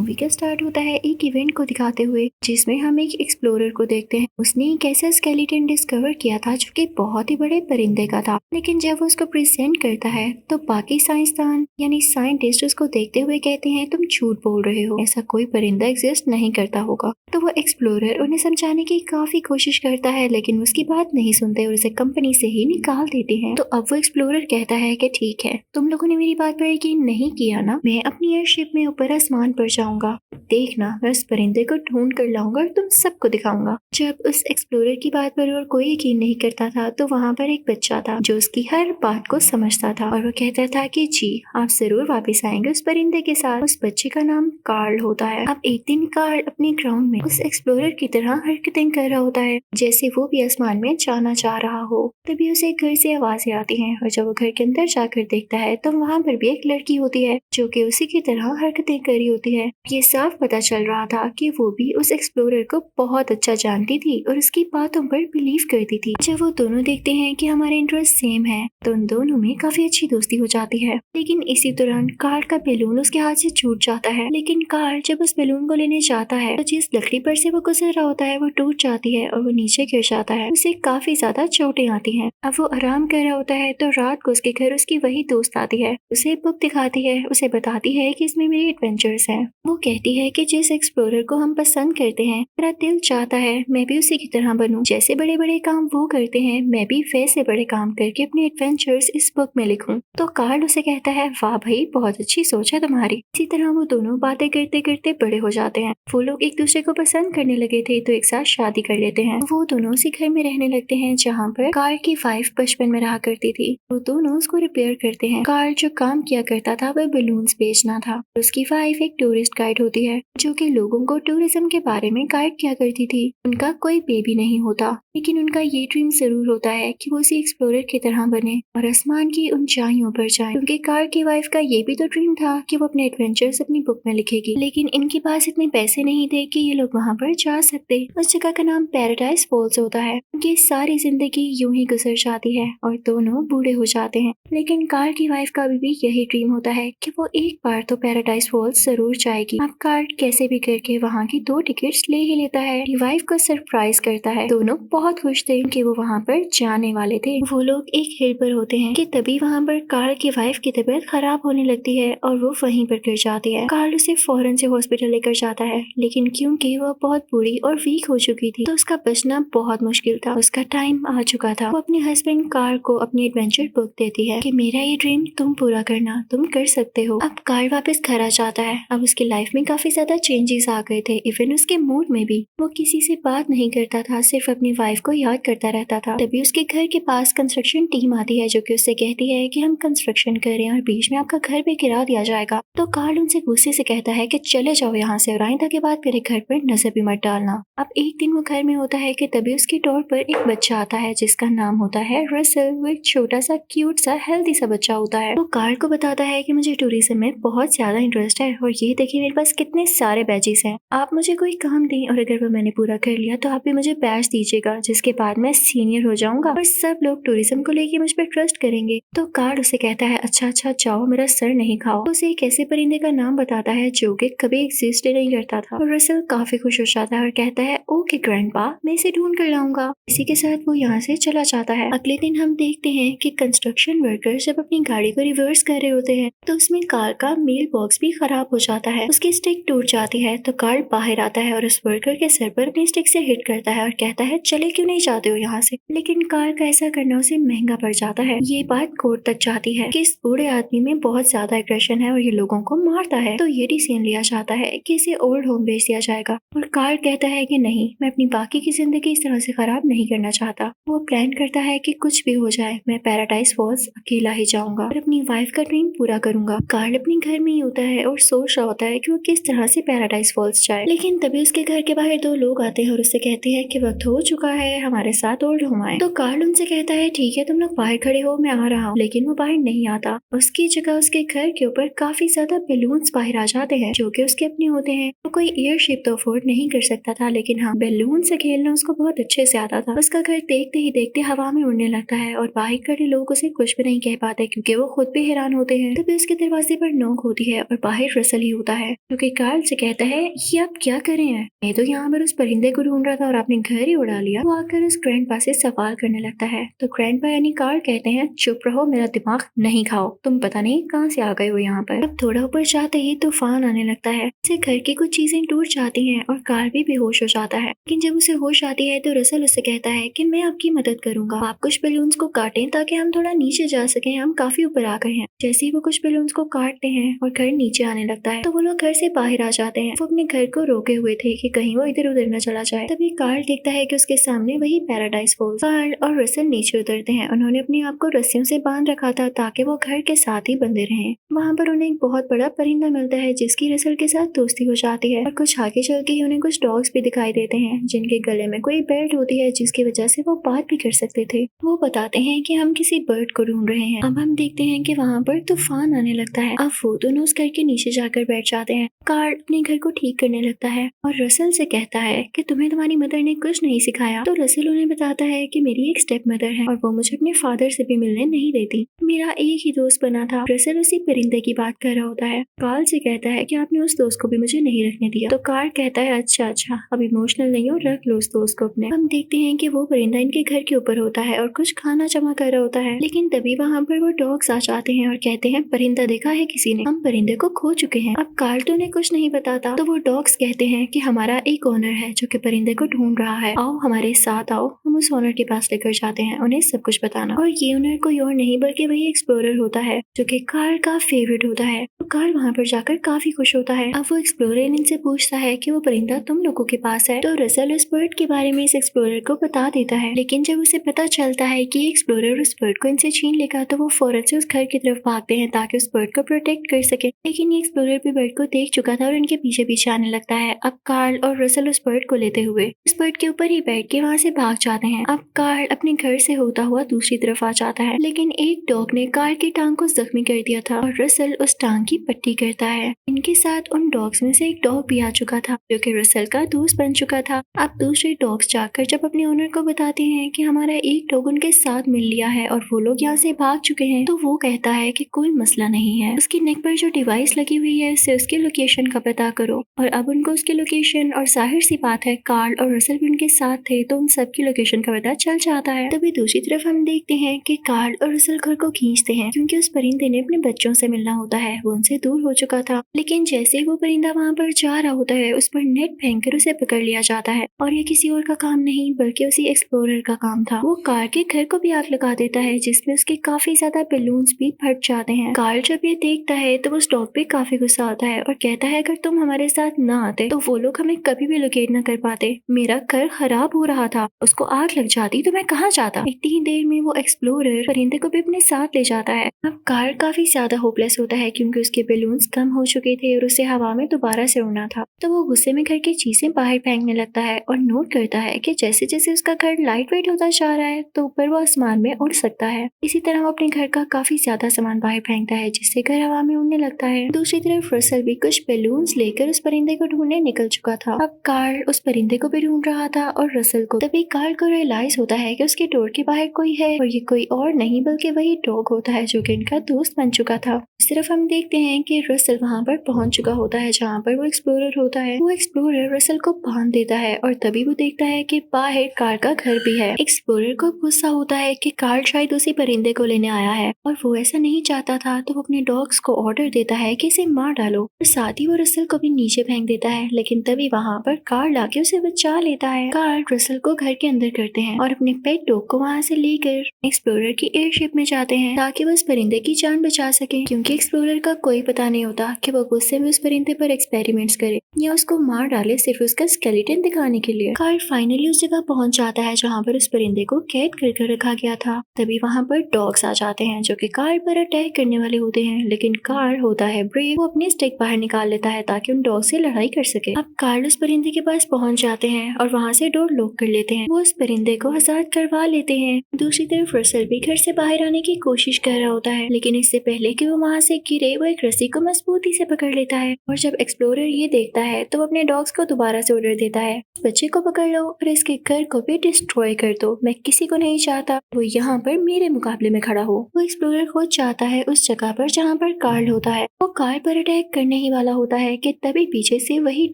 Movie का start होता है एक इवेंट को दिखाते हुए, जिसमें हम एक एक्सप्लोरर को देखते हैं। उसने एक ऐसा स्केलेटन डिस्कवर किया था जो कि बहुत ही बड़े परिंदे का था, लेकिन जब वो उसको प्रेजेंट करता है तो बाकी साइंसदान यानी साइंटिस्ट उसको देखते हुए कहते हैं तुम झूठ बोल रहे हो, ऐसा कोई परिंदा एग्जिस्ट नहीं करता होगा। तो वो एक्सप्लोरर उन्हें समझाने की काफी कोशिश करता है, लेकिन उसकी बात नहीं सुनते और उसे कंपनी से ही निकाल देते हैं। तो अब वो एक्सप्लोरर कहता है कि ठीक है, तुम लोगों ने मेरी बात पर यकीन नहीं किया ना, मैं अपनी एयरशिप में ऊपर आसमान पर जाऊंगा, देखना मैं उस परिंदे को ढूंढ कर लाऊंगा और तुम सबको दिखाऊंगा। जब उस एक्सप्लोरर की बात पर और कोई यकीन नहीं करता था, तो वहाँ पर एक बच्चा था जो उसकी हर बात को समझता था और वो कहता था कि जी आप जरूर वापस आएंगे उस परिंदे के साथ। उस बच्चे का नाम कार्ल होता है। अब एक दिन कार्ल अपने ग्राउंड में उस एक्सप्लोरर की तरह हरकतें कर रहा होता है जैसे वो भी आसमान में जाना चाह रहा हो। तभी उसे घर से आवाजें आती हैं और जब वो घर के अंदर जाकर देखता है तो वहाँ पर भी एक लड़की होती है जो कि उसी की तरह हरकतें कर रही होती है। ये साफ पता चल रहा था कि वो भी उस एक्सप्लोरर को बहुत अच्छा जानती थी और उसकी बातों पर बिलीव करती थी। जब वो दोनों देखते हैं कि हमारे इंटरेस्ट सेम है तो उन दोनों में काफी अच्छी दोस्ती हो जाती है। लेकिन इसी दौरान कार्ल का बैलून उसके हाथ से छूट जाता है। लेकिन कार्ल जब उस बैलून को लेने जाता है तो जिस लकड़ी पर से वो गुजर रहा होता है वो टूट जाती है और वो नीचे गिर जाता है। उसे काफी ज्यादा चोटें आती हैं। अब वो आराम कर रहा होता है तो रात को उसके घर उसकी वही दोस्त आती है, उसे बुक दिखाती है, उसे बताती है कि इसमें मेरे एडवेंचर्स हैं। वो कहती है कि जिस एक्सप्लोरर को हम पसंद करते हैं मेरा दिल चाहता है मैं भी उसी की तरह बनूं, जैसे बड़े बड़े काम वो करते हैं मैं भी वैसे बड़े काम करके अपने एडवेंचर्स इस बुक में लिखूं। तो कार्ल उसे कहता है वाह भाई बहुत अच्छी सोच है तुम्हारी। इसी तरह वो दोनों बातें करते करते बड़े हो जाते हैं। वो लोग एक दूसरे को पसंद करने लगे थे तो एक साथ शादी कर लेते हैं। वो दोनों उसी घर में रहने लगते हैं जहाँ पर कार्ल की वाइफ बचपन में रहा करती थी। वो दोनों उसको रिपेयर करते हैं। कार्ल जो काम किया करता था वह बलून्स बेचना था। उसकी वाइफ एक टूरिस्ट गाइड होती है जो कि लोगों को टूरिज्म के बारे में गाइड किया करती थी। उनका कोई बेबी नहीं होता, लेकिन उनका ये ड्रीम जरूर होता है कि वो उसी एक्सप्लोरर की तरह बने और आसमान की ऊंचाइयों पर जाए, क्योंकि कार्ल की वाइफ का ये भी तो ड्रीम था कि वो अपने एडवेंचर्स अपनी बुक में लिखेगी। लेकिन इनके पास इतने पैसे नहीं थे कि ये लोग वहाँ पर जा सकते। उस जगह का नाम पैराडाइज फॉल्स होता है। उनकी सारी जिंदगी यूं ही गुजर जाती है और दोनों बूढ़े हो जाते हैं। लेकिन कार्ल की वाइफ का भी यही ड्रीम होता है कि वो एक बार तो पैराडाइज फॉल्स जरूर जाएगी। अब कार्ल कैसे भी करके वहाँ की 2 टिकट्स ले ही लेता है। वाइफ को सरप्राइज करता है। दोनों बहुत खुश थे कि वो वहाँ पर जाने वाले थे। वो लोग एक हिल पर होते हैं कि तभी वहाँ पर कार्ल की वाइफ की तबीयत खराब होने लगती है और वो वहीं पर गिर जाती है। कार्ल उसे फौरन से हॉस्पिटल लेकर जाता है, लेकिन क्योंकि वो बहुत बुरी और वीक हो चुकी थी तो उसका बचना बहुत मुश्किल था। उसका टाइम आ चुका था। वो अपने हस्बैंड कार्ल को अपनी एडवेंचर बुक देती है कि मेरा ये ड्रीम तुम पूरा करना, तुम कर सकते हो। अब कार्ल वापस घर आ जाता है। अब उसकी लाइफ में काफी ज्यादा चेंजेस आ गए थे। इवन उसके मूड में भी। वो किसी से बात नहीं करता था, सिर्फ अपनी वाइफ को याद करता रहता था। तभी उसके घर के पास कंस्ट्रक्शन टीम आती है जो कि उससे कहती है कि हम कंस्ट्रक्शन कर रहे हैं और बीच में आपका घर भी गिरा दिया जाएगा। तो कार्ल उनसे गुस्से से कहता है कि चले जाओ यहाँ से और आइंदा के बाद मेरे घर पर नजर भी मत डालना। अब एक दिन वो घर में होता है कि तभी उसकी डोर पर एक बच्चा आता है जिसका नाम होता है रसल। वो एक छोटा सा क्यूट सा हेल्दी सा बच्चा होता है। वो कार्ल को बताता है कि मुझे टूरिज्म में बहुत ज्यादा इंटरेस्ट है और ये देखिए मेरे पास कितने सारे बैजेस हैं। आप मुझे कोई काम दें और अगर वो मैंने पूरा कर लिया तो आप भी मुझे बैज दीजिएगा, जिसके बाद मैं सीनियर हो जाऊंगा और सब लोग टूरिज्म को लेके मुझ पर ट्रस्ट करेंगे। तो कार्ल उसे कहता है अच्छा जाओ, मेरा सर नहीं खाओ। उसे एक ऐसे परिंदे का नाम बताता है जो कि कभी एग्जिस्ट नहीं करता था और रसल काफी खुश हो जाता है और कहता है ओके ग्रैंडपा, मैं इसे ढूंढ कर लाऊंगा। इसी के साथ वो यहाँ से चला जाता है। अगले दिन हम देखते हैं कि कंस्ट्रक्शन वर्कर्स जब अपनी गाड़ी को रिवर्स कर रहे होते हैं तो उसमें कार्ल का मेल बॉक्स भी खराब हो जाता है। उसकी स्टिक टूट जाती है तो कार्ल बाहर आता है और उस वर्कर के सर पर अपनी स्टिक से हिट करता है और कहता है चले क्यों नहीं जाते हो यहाँ से। लेकिन कार्ल का ऐसा करना उसे महंगा पड़ जाता है। ये बात कोर्ट तक जाती है कि इस बूढ़े आदमी में बहुत ज्यादा एग्रेशन है और ये लोगों को मारता है। तो ये डिसीजन लिया जाता है कि इसे ओल्ड होम भेज दिया जाएगा और कार्ल कहता है कि नहीं, मैं अपनी बाकी की जिंदगी इस तरह से खराब नहीं करना चाहता। वो प्लान करता है कि कुछ भी हो जाए मैं पैराडाइज फॉल्स अकेला ही जाऊंगा और अपनी वाइफ का ड्रीम पूरा करूंगा। कार्ल अपने घर में ही होता है और सोच रहा होता है कि वो किस तरह से पैराडाइज फॉल्स जाए। लेकिन तभी उसके घर के बाहर 2 लोग आते हैं और उससे कहते हैं कि वक्त हो चुका है, हमारे साथ ओल्ड होम आए। तो कार्ल उनसे कहता है ठीक है, तुम लोग बाहर खड़े हो, मैं आ रहा हूँ। लेकिन वो बाहर नहीं आता। उसकी जगह उसके घर के ऊपर काफी ज्यादा बैलून्स बाहर आ जाते हैं जो कि उसके अपने होते हैं। वो कोई एयरशिप तो अफोर्ड नहीं कर सकता था, लेकिन हाँ बैलून से खेलना उसको बहुत अच्छे से आता था। उसका घर देखते ही देखते हवा में उड़ने लगता है और बाहर खड़े लोग उसे कुछ भी नहीं कह पाते क्योंकि वो खुद भी हैरान होते हैं। तभी उसके दरवाजे पर नॉक होती है और बाहर रसल ही होता है, क्योंकि कार्ल से कहता है ये आप क्या कर रहे हैं, मैं तो यहाँ पर उस परिंदे को ढूंढ रहा था और आपने घर ही उड़ा लिया। वो आकर उस ग्रैंडपा से सवाल करने लगता है तो ग्रैंडपा यानी कार्ल कहते हैं चुप रहो, मेरा दिमाग नहीं खाओ, तुम पता नहीं कहाँ से आ गए हो यहाँ पर। अब थोड़ा ऊपर जाते ही तूफान आने लगता है, इससे घर की कुछ चीजें टूट जाती हैं और कार्ल भी बेहोश हो जाता है। लेकिन जब उसे होश आती है तो रसल उससे कहता है कि मैं आपकी मदद करूंगा, आप कुछ बलून्स को काटें ताकि हम थोड़ा नीचे जा सकें, हम काफी ऊपर आ गए हैं। जैसे ही वो कुछ बलून्स को काटते हैं और घर नीचे आने लगता है तो वो लोग घर से बाहर आ जाते हैं। वो अपने घर को रोके हुए थे कि कहीं वो इधर उधर न चला जाए। तभी कार्ल देखता है कि उसके सामने वही पैराडाइज फॉल्स। कार्ल और रसल नीचे उतरते हैं। उन्होंने अपने आप को रस्सियों से बांध रखा था ताकि वो घर के साथ ही बंधे रहें। वहाँ पर उन्हें एक बहुत बड़ा परिंदा मिलता है जिसकी रसल के साथ दोस्ती हो जाती है और कुछ आगे चल के ही उन्हें कुछ डॉग्स भी दिखाई देते हैं जिनके गले में कोई बेल्ट होती है जिसकी वजह से वो बात भी कर सकते थे। वो बताते हैं कि हम किसी बर्ड को ढूंढ रहे हैं। अब हम देखते हैं कि वहाँ पर तूफान आने लगता है। अब वो दोनों उस घर के नीचे जाकर बैठ जाते हैं। कार्ल अपने घर को ठीक करने लगता है और रसल से कहता है कि तुम्हें तुम्हारी मदर ने कुछ नहीं सिखाया। तो रसल उन्हें बताता है कि मेरी एक स्टेप मदर है और वो मुझे अपने फादर से भी मिलने नहीं देती, मेरा एक ही दोस्त बना था। रसल उसी परिंदे की बात कर रहा होता है। कार्ल से कहता है कि आपने उस दोस्त को भी मुझे नहीं रखने दिया। तो कार्ल कहता है अच्छा अब इमोशनल नहीं हो, रख लो उस दोस्त को अपने। हम देखते हैं कि वो परिंदा इनके घर के ऊपर होता है और कुछ खाना जमा कर रहा होता है। लेकिन तभी वहाँ पर वो डॉग्स आ जाते हैं और कहते हैं परिंदा देखा है किसी ने, हम परिंदे को खो चुके हैं। अब कार्ल तो उन्हें कुछ नहीं बताता तो वो डॉग्स कहते हैं कि हमारा एक ओनर है जो कि परिंदे को ढूंढ रहा है, आओ हमारे साथ आओ, हम उस ओनर के पास लेकर जाते हैं, उन्हें सब कुछ बताना। और ये ओनर कोई और नहीं बल्कि वही एक्सप्लोरर होता है जो कि कार्ल का फेवरेट होता है। तो कार्ल वहाँ पर जाकर काफी खुश होता है। अब वो एक्सप्लोरर इनसे पूछता है कि वो परिंदा तुम लोगों के पास है। तो रसल उस बर्ड के बारे में इस एक्सप्लोरर को बता देता है। लेकिन जब उसे पता चलता है कि एक्सप्लोरर उस बर्ड को इनसे छीन लेगा तो वो फौरन से उस घर की तरफ भागते हैं ताकि उस बर्ड को प्रोटेक्ट कर सके। लेकिन ये एक्सप्लोरर भी बर्ड को देख चुका था और इनके पीछे पीछे आने लगता है। अब कार्ल और रसल उस बर्ड को लेते हुए उस बर्ड के ऊपर ही बैठ के वहाँ से भाग जाते हैं। अब कार्ल अपने घर से होता हुआ दूसरी तरफ आ जाता है, लेकिन एक डॉग ने कार्ल की टांग को जख्मी कर दिया था और रसल उस टांग की पट्टी करता है। इनके साथ उन डॉग्स में से एक डॉग भी आ चुका था जो कि रसल का दोस्त बन चुका था। अब दूसरे डॉग्स जाकर जब अपने ओनर को बताते हैं कि हमारा एक डॉग उनके साथ मिल लिया है और वो लोग यहाँ से भाग चुके हैं, तो वो कहता है कि कोई मसला नहीं है, उसकी नेक पर जो डिवाइस लगी हुई है उससे उसकी लोकेशन का पता करो। और अब उनको उसकी लोकेशन, और जाहिर सी बात है कार्ल और रसल भी उनके साथ थे तो उन सबकी लोकेशन का पता चल जाता है। तभी दूसरी तरफ हम देखते हैं कि कार्ल और रसल घर को खींचते हैं क्योंकि उस परिंदे ने अपने बच्चों से मिलना होता है, वो उनसे दूर हो चुका था। लेकिन जैसे ही वो परिंदा वहाँ पर जा रहा होता है उस पर नेट फेंक कर उसे पकड़ लिया जाता है और ये किसी और का काम नहीं बल्कि उसी एक्सप्लोरर का काम था। वो कार्ल के घर को भी आग लगा देता है जिसमें उसके काफी ज्यादा बलून्स भी फट जाते हैं। कार्ल जब ये देखता है तो वो स्टॉक पे काफी गुस्सा आता है और कहता है अगर तुम हमारे साथ ना आते तो वो लोग हमें कभी भी लोकेट न कर पाते, मेरा घर खराब हो रहा था, उसको आग लग जाती तो मैं कहाँ जाता। इतनी ही देर में वो एक्सप्लोरर परिंदे को भी अपने साथ ले जाता है। अब कार्ल काफी ज्यादा होपलेस होता है क्योंकि उसके बलून्स कम हो चुके थे और उसे हवा में दोबारा से उड़ना था। तो वो गुस्से में घर की चीजें बाहर फेंकने लगता है और नोट करता है कि जैसे जैसे उसका घर लाइट वेट होता जा रहा है तो ऊपर वो आसमान में उड़ सकता है। इसी तरह वो अपने घर का काफी ज्यादा सामान बाहर फेंकता है जिससे घर हवा में उड़ने लगता है। दूसरी तरफ रसल भी कुछ बलून्स लेकर उस परिंदे को ढूंढने निकल चुका था। अब कार्ल उस परिंदे को भी ढूंढ रहा था और रसल को। तभी कार्ल को रियलाइज होता है कि उसके डोर के बाहर कोई है और ये कोई और नहीं बल्कि वही डॉग होता है जो कि इनका दोस्त बन चुका था। सिर्फ हम देखते हैं कि रसल वहाँ पर पहुंच चुका होता है जहाँ पर वो एक्सप्लोरर होता है। वो एक्सप्लोरर रसल को बांध देता है और तभी वो देखता है कि बाहर कार्ल का घर भी है। एक्सप्लोरर को गुस्सा होता है कि कार्ल शायद उसी परिंदे को लेने आया है और वो ऐसा नहीं चाहता था, तो वो अपने डॉग्स को ऑर्डर देता है कि इसे मार डालो और साथ ही वो रसल को भी नीचे फेंक देता है। लेकिन तभी वहाँ पर कार्ल आके उसे बचा लेता है। कार्ल रसल को घर के अंदर करते हैं और अपने पेट डॉग को वहाँ से लेकर एक्सप्लोरर की एयरशिप में जाते हैं ताकि वो उस परिंदे की जान बचा सके, क्योंकि एक्सप्लोरर का कोई पता नहीं होता कि वो गुस्से में उस परिंदे पर एक्सपेरिमेंट्स करे या उसको मार डाले सिर्फ उसका स्केलेटन दिखाने के लिए। कार्ल फाइनली उस जगह पहुंच जाता है जहाँ पर उस परिंदे को कैद कर रखा गया था। तभी वहाँ पर डॉग्स आ जाते हैं जो कि कार्ल पर अटैक करने वाले होते हैं, लेकिन कार्ल होता है ब्रेव, वो अपनी स्टिक बाहर निकाल लेता है ताकि उन डॉग से लड़ाई कर सके। अब कार्ल उस परिंदे के पास पहुंच जाते हैं और वहाँ से डोर लॉक कर लेते हैं। वो उस परिंदे को आजाद करवा लेते हैं। दूसरी तरफ रसल भी घर से बाहर आने की कोशिश कर रहा होता है, लेकिन इससे पहले कि वो वहाँ से गिरे वो एक रस्सी को मजबूती से पकड़ लेता है और जब एक्सप्लोरर ये देखता है तो वो अपने डॉग्स को दोबारा से ऑर्डर देता है, इस बच्चे को पकड़ लो और इसके घर को भी डिस्ट्रॉय कर दो, मैं किसी को नहीं चाहता वो यहाँ पर मेरे मुकाबले में खड़ा हो। वो एक्सप्लोरर खुद चाहता है उस जगह पर जहाँ पर कार्ल होता है। वो कार्ल पर अटैक करने ही वाला होता है कि तभी पीछे से वही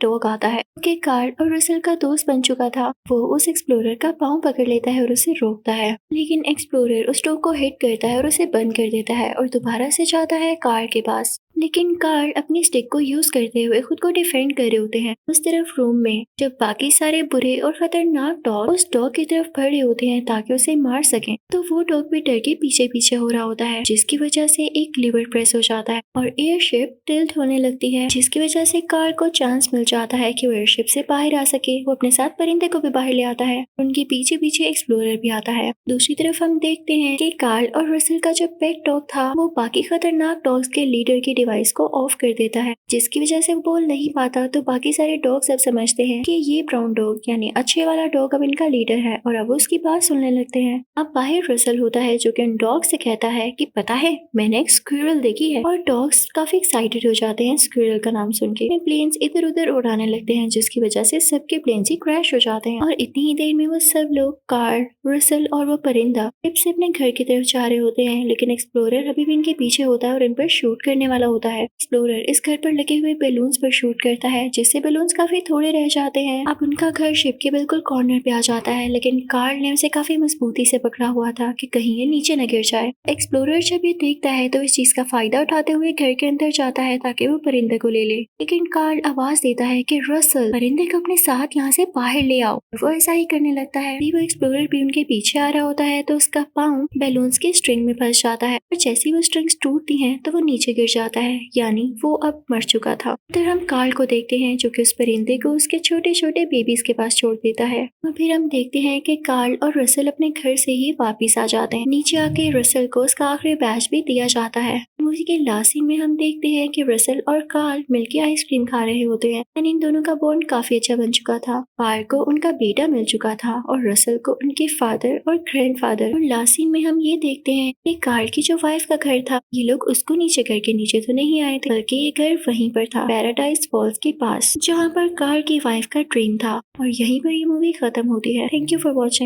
डॉग आता है कि कार्ल और रसल का दोस्त बन चुका था। वो उस एक्सप्लोरर का पाँव पकड़ लेता है और उसे रोकता है, लेकिन एक्सप्लोरर उस डॉग को हिट करता है और उसे बंद कर देता है और दोबारा से जाता है कार्ल के पास। लेकिन कार्ल अपनी स्टिक को यूज करते हुए खुद को डिफेंड कर रहे होते हैं। उस तरफ रूम में जब बाकी सारे बुरे और खतरनाक डॉग उस डॉग की तरफ खड़े होते हैं ताकि उसे मार सकें, तो वो डॉग भी डर के पीछे पीछे हो रहा होता है, जिसकी वजह से एक लीवर प्रेस हो जाता है और एयरशिप टिल्ट होने लगती है, जिसकी वजह से कार्ल को चांस मिल जाता है कि वो एयरशिप से बाहर आ सके। वो अपने साथ परिंदे को भी बाहर ले आता है। उनके पीछे पीछे एक्सप्लोरर भी आता है। दूसरी तरफ हम देखते हैं कि कार्ल और रसल का जो पेट डॉग था वो बाकी खतरनाक डॉग्स के लीडर की डिवाइस को ऑफ कर देता है, जिसकी वजह से वो बोल नहीं पाता। तो बाकी सारे डॉग्स अब समझते हैं कि ये ब्राउन डॉग यानी अच्छे वाला डॉग अब इनका लीडर है और अब उसकी बात सुनने लगते हैं। अब बाहर रसल होता है जो कि उन डॉग से कहता है कि पता है मैंने एक स्क्विरल देखी है, और डॉग्स काफी एक्साइटेड हो जाते हैं स्क्विरल का नाम सुन के। प्लेन्स इधर उधर उड़ाने लगते हैं, जिसकी वजह से सबके प्लेन्स ही क्रैश हो जाते हैं और इतनी ही देर में वो सब लोग कार्ल, रसल और वो परिंदा शिप से अपने घर की तरफ जा रहे होते हैं। लेकिन एक्सप्लोरर अभी भी इनके पीछे होता है और इन पर शूट करने वाला होता है। एक्सप्लोरर इस घर पर लगे हुए बैलून्स पर शूट करता है, जिससे बैलून्स काफी थोड़े रह जाते हैं। अब उनका घर शिप के बिल्कुल कॉर्नर पे आ जाता है, लेकिन कार्ल ने उसे काफी मजबूती से पकड़ा हुआ था कि कहीं ये नीचे न गिर जाए। एक्सप्लोरर जब ये देखता है तो इस चीज का फायदा उठाते हुए घर के अंदर जाता है ताकि वो परिंदे को ले ले, लेकिन कार्ल आवाज देता है कि रसल, परिंदे को अपने साथ यहाँ से बाहर ले आओ। वो ऐसा ही करने लगता है। वो एक्सप्लोरर भी उनके पीछे आ रहा होता है तो उसका पाँव बैलून्स की स्ट्रिंग में फंस जाता है और जैसे वो स्ट्रिंग्स टूटती हैं तो वो नीचे गिर जाता है, यानी वो अब मर चुका था। फिर हम कार्ल को देखते हैं जो कि उस परिंदे को उसके छोटे छोटे बेबीज के पास छोड़ देता है। और फिर हम देखते हैं कि कार्ल और रसल अपने घर से ही वापिस आ जाते हैं। नीचे आके रसल को उसका आखिरी बैच भी दिया जाता है। मूवी के लास्ट सीन में हम देखते हैं कि रसल और कार्ल मिलके आइसक्रीम खा रहे होते हैं और इन दोनों का बॉन्ड काफी अच्छा बन चुका था। कार्ल को उनका बेटा मिल चुका था और रसल को उनके फादर और ग्रैंडफादर। और लास्ट सीन में हम ये देखते हैं कि कार्ल की जो वाइफ का घर था, ये लोग उसको नीचे घर के नीचे तो नहीं आए थे, बल्कि ये घर वहीं पर था, पैराडाइज फॉल्स के पास, जहाँ पर कार्ल की वाइफ का ड्रीम था। और यहीं पर ये मूवी खत्म होती है। Thank you for watching.